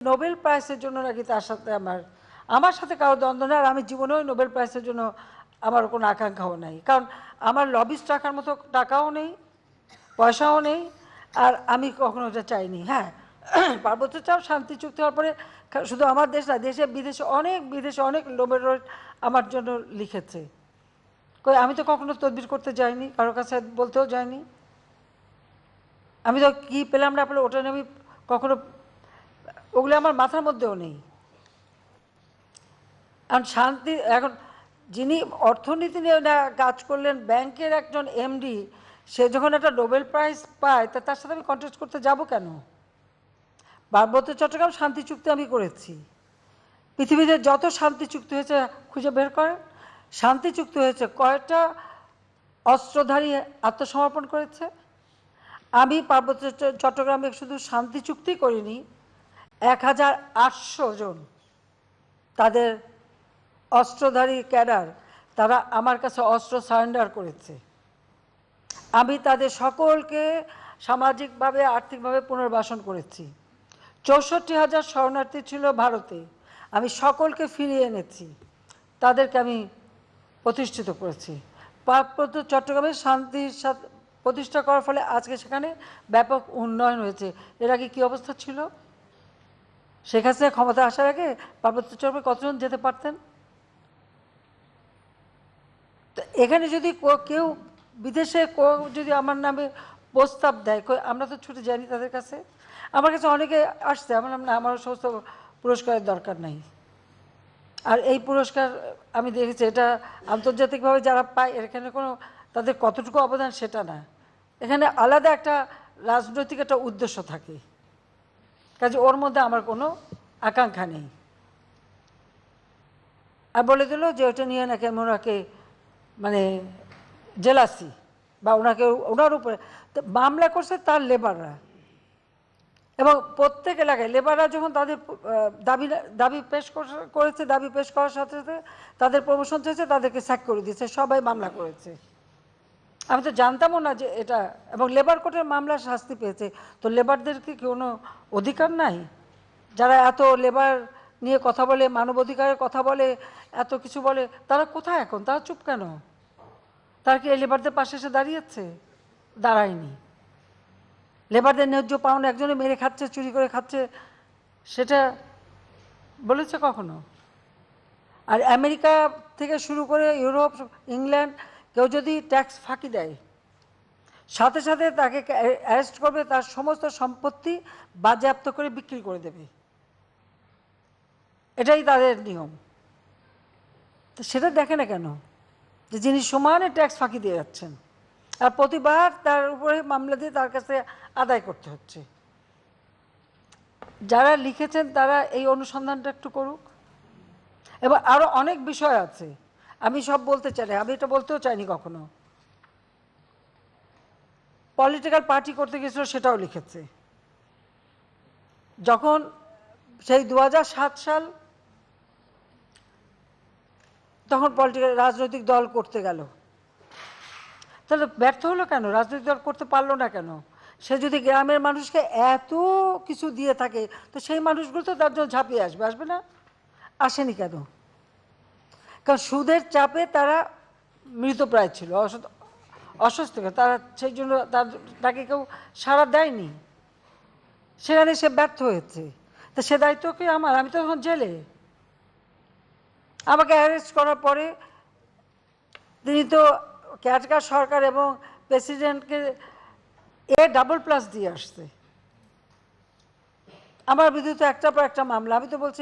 Nobel প্রাইজের জন্য নাকি তার সাথে আমার সাথে কারো দ্বন্দ্ব নেই। আর আমি জীবনেও নোবেল প্রাইজের জন্য আমার কোনো আকাঙ্ক্ষাও নাই, কারণ আমার লবিস্ট রাখার মতো টাকাও নেই, পয়সাও নেই, আর আমি কখনো এটা চাইনি। হ্যাঁ, পার্বত্য চাপ শান্তি চুক্তি হওয়ার পরে শুধু আমার দেশ না, দেশে বিদেশে অনেক নোবেল আমার জন্য লিখেছে। আমি তো কখনো তদবির করতে যাইনি, কারোর কাছে বলতেও যাইনি। আমি তো কী পেলাম না পেলাম ওটা নিয়ে আমি কখনো, ওগুলো আমার মাথার মধ্যেও নেই। কারণ শান্তি এখন যিনি অর্থনীতি নিয়ে কাজ করলেন, ব্যাংকের একজন এমডি, সে যখন একটা নোবেল প্রাইজ পায় তা তার সাথে আমি কন্টেস্ট করতে যাব কেন? পার্বত্য চট্টগ্রাম শান্তি চুক্তি আমি করেছি। পৃথিবীতে যত শান্তি চুক্তি হয়েছে খুঁজে বের করেন, শান্তি চুক্তি হয়েছে কয়েকটা অস্ত্রধারী আত্মসমর্পণ করেছে। আমি পার্বত্য চট্টগ্রামে শুধু শান্তি চুক্তি করিনি, 1800 জন তাদের অস্ত্রধারী ক্যাডার, তারা আমার কাছে অস্ত্র সারেন্ডার করেছে। আমি তাদের সকলকে সামাজিকভাবে আর্থিকভাবে পুনর্বাসন করেছি। 64,000 শরণার্থী ছিল ভারতে, আমি সকলকে ফিরিয়ে এনেছি, তাদেরকে আমি প্রতিষ্ঠিত করেছি। পার্বত্য চট্টগ্রামে শান্তি প্রতিষ্ঠা করার ফলে আজকে সেখানে ব্যাপক উন্নয়ন হয়েছে। এর আগে কী অবস্থা ছিল? শেখ হাসিনা ক্ষমতা আসার আগে পার্বত্য চট্টগ্রামে কতজন যেতে পারতেন? তো এখানে যদি কেউ বিদেশে যদি আমার নামে প্রস্তাব দেয়, আমরা তো ছুটে যাইনি তাদের কাছে। আমার কাছে অনেকে আসছে, আমার নাম না, আমার সমস্ত পুরস্কারের দরকার নাই। আর এই পুরস্কার আমি দেখেছি এটা আন্তর্জাতিকভাবে যারা পায়, এখানে কোনো তাদের কতটুকু অবদান সেটা না, এখানে আলাদা একটা রাজনৈতিক একটা উদ্দেশ্য থাকে। কাজে ওর মধ্যে আমার কোনো আকাঙ্ক্ষা নেই। আর বলে দিল যে ওটা নিয়ে নাকি আমি ওনাকে মানে জেলাসি বা ওনার উপরে মামলা করছে তার লেবাররা, এবং প্রত্যেক এলাকায় লেবাররা যখন তাদের দাবি পেশ করেছে, দাবি পেশ করার সাথে সাথে তাদের প্রমোশন চেয়েছে, তাদেরকে স্যাক করে দিয়েছে, সবাই মামলা করেছে। আমি তো জানতামও না যে এটা, এবং লেবার কোর্টের মামলা শাস্তি পেয়েছে। তো লেবারদের কি কোনো অধিকার নাই? যারা এত লেবার নিয়ে কথা বলে, মানবাধিকারের কথা বলে, এত কিছু বলে, তারা কোথায় এখন? তারা চুপ কেন? তারা কি এই লেবারদের পাশে এসে দাঁড়িয়েছে? দাঁড়ায়নি। লেবারদের ন্যায্য পাওনা একজনে মেরে খাচ্ছে, চুরি করে খাচ্ছে, সেটা বলেছে কখনো? আর আমেরিকা থেকে শুরু করে ইউরোপ, ইংল্যান্ড, কেউ যদি ট্যাক্স ফাঁকি দেয়, সাথে সাথে তাকে অ্যারেস্ট করবে, তার সমস্ত সম্পত্তি বাজেয়াপ্ত করে বিক্রি করে দেবে। এটাই তাদের নিয়ম। তো সেটা দেখে না কেন যে যিনি সমানে ট্যাক্স ফাঁকি দিয়ে যাচ্ছেন, আর প্রতিবার তার উপরে মামলা দিয়ে তার কাছে আদায় করতে হচ্ছে। যারা লিখেছেন তারা এই অনুসন্ধানটা একটু করুক। এবার আরও অনেক বিষয় আছে, আমি সব বলতে চাই না, আমি এটা বলতেও চাইনি কখনো। পলিটিক্যাল পার্টি করতে গেছিল সেটাও লিখেছে। যখন সেই 2007 সাল, তখন রাজনৈতিক দল করতে গেল, তাহলে ব্যর্থ হলো কেন? রাজনৈতিক দল করতে পারলো না কেন? সে যদি গ্রামের মানুষকে এত কিছু দিয়ে থাকে, তো সেই মানুষগুলো তো তার জন্য ঝাঁপিয়ে আসবে না? আসেনি কেন? কারণ সুদের চাপে তারা মৃতপ্রায় ছিল, অস্বস্তিকর, তারা সেই জন্য তাকে কেউ সাড়া দেয়নি। সেখানে সে ব্যর্থ হয়েছে, তা সে দায়িত্ব কি আমার? আমি তো তখন জেলে। আমাকে অ্যারেস্ট করার পরে তিনি তো কেয়ারটেকার সরকার এবং প্রেসিডেন্টকে AA+ দিয়ে আসছে। আমার বিরুদ্ধে তো একটার পর একটা মামলা। আমি তো বলছি,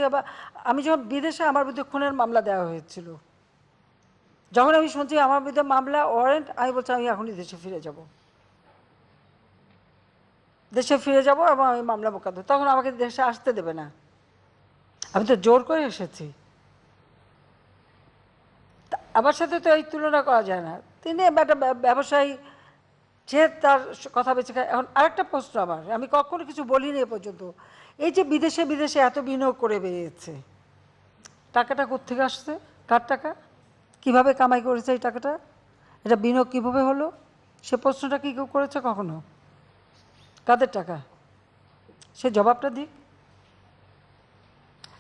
আমি যখন বিদেশে আমার বিরুদ্ধে খুনের মামলা দেওয়া হয়েছিল, যখন আমি শুনছি আমার বিরুদ্ধে মামলা, ওয়ারেন্ট, আমি বলছি আমি এখনই দেশে ফিরে যাব, এবং আমি মামলা মোকদ্দমা, তখন আমাকে দেশে আসতে দেবে না। আমি তো জোর করে এসেছি। আমার সাথে তো এই তুলনা করা যায় না। তিনি একটা ব্যবসায়ী, যে তার কথা বেঁচে খায়। এখন আরেকটা প্রশ্ন আমার, আমি কখনো কিছু বলিনি এ পর্যন্ত, এই যে বিদেশে বিদেশে এত বিনিয়োগ করে বেরিয়েছে, টাকাটা কোত্থেকে আসছে? কার টাকা? কিভাবে কামাই করেছে এই টাকাটা? এটা বিনিয়োগ কীভাবে হলো? সে প্রশ্নটা কি কেউ করেছে কখনো? কাদের টাকা? সে জবাবটা দিক।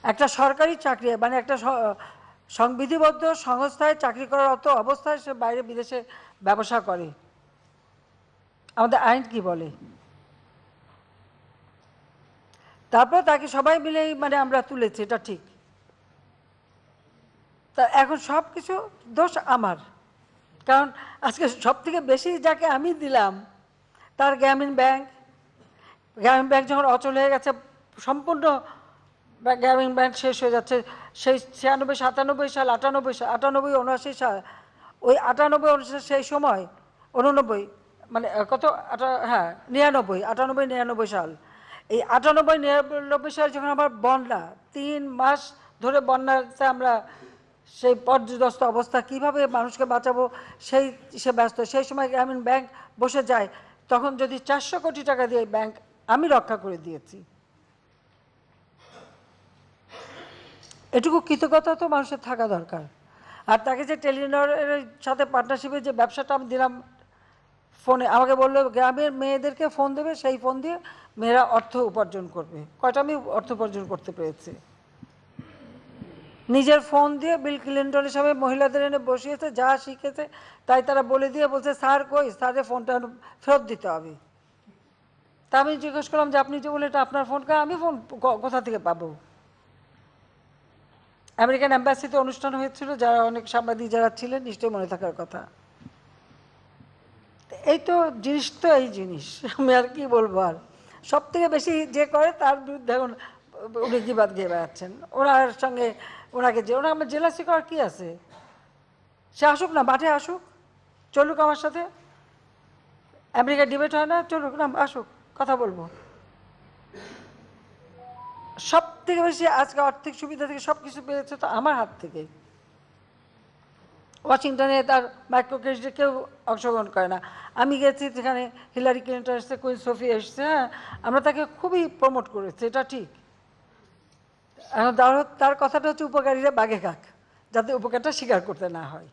একটা সরকারি চাকরি মানে একটা সংবিধিবদ্ধ সংস্থায় চাকরি করার অত অবস্থায় সে বাইরে বিদেশে ব্যবসা করে, আমাদের আইন কি বলে? তারপর তাকে সবাই মিলেই মানে আমরা তুলেছি, এটা ঠিক। তা এখন সব কিছু দোষ আমার, কারণ আজকে সব থেকে বেশি যাকে আমি দিলাম তার গ্রামীণ ব্যাংক যখন অচল হয়ে গেছে, সম্পূর্ণ গ্রামীণ ব্যাংক শেষ হয়ে যাচ্ছে, সেই 96, 97 সাল, 98 সাল, 98, 79 সাল, ওই 98, 79 সেই সময় 89 মানে কত, হ্যাঁ 99, 98, 99 সাল, এই 98, 99 সাল যখন আমার বন্যা, 3 মাস ধরে বন্যাতে আমরা সেই পর্যদস্ত অবস্থা, কিভাবে মানুষকে বাঁচাবো সেই সে ব্যস্ত। সেই সময় গ্রামীণ ব্যাংক বসে যায়, তখন যদি 400 কোটি টাকা দিয়ে ব্যাংক আমি রক্ষা করে দিয়েছি, এটুকু কৃতজ্ঞতা তো মানুষের থাকা দরকার। আর তাকে যে টেলিনরের সাথে পার্টনারশিপে যে ব্যবসাটা আমি দিলাম, ফোনে আমাকে বললো গ্রামের মেয়েদেরকে ফোন দেবে, সেই ফোন দিয়ে মেয়েরা অর্থ উপার্জন করবে। কয়টা আমি অর্থ উপার্জন করতে পেরেছি? নিজের ফোন দিয়ে বিল ক্লিন্টন হিসাবে মহিলাদের এনে বসিয়েছে, যা শিখেছে তাই তারা বলে দিয়ে বলছে স্যার কই, স্যারের ফোনটা ফেরত দিতে হবে। তা আমি জিজ্ঞেস করলাম যে আপনি যে বলে এটা আপনার ফোন, আমি ফোন কোথা থেকে পাবো? আমেরিকান অ্যাম্বাসিতে অনুষ্ঠান হয়েছিল, যারা অনেক সাংবাদিক যারা ছিলেন নিশ্চয়ই মনে থাকার কথা। এই তো জিনিস, তো এই জিনিস আমি আর কি বলবো। আর সব থেকে বেশি যে করে তার বিরুদ্ধে এখন উনি জিবাদ গিয়ে বেড়াচ্ছেন, ওনার সঙ্গে ওনাকে যে ওনার আমার জেলাসি করার কী আছে? সে আসুক না, মাঠে আসুক, চলুক আমার সাথে, আমেরিকা ডিবেট হয় না, চলুক না, আসুক, কথা বলবো। সব থেকে বেশি আজকে আর্থিক সুবিধা থেকে সব কিছু পেয়েছে তো আমার হাত থেকে। ওয়াশিংটনে তার মাইক্রো ক্রেডিটে কেউ অংশগ্রহণ করে না, আমি গেছি সেখানে, হিলারি ক্লিন্টন এসছে, কুইন সোফি এসছে, হ্যাঁ আমরা তাকে খুবই প্রমোট করেছি, এটা ঠিক। এখন তার কথাটা হচ্ছে উপকারীরা বাঘে খাক, যাতে উপকারটা স্বীকার করতে না হয়।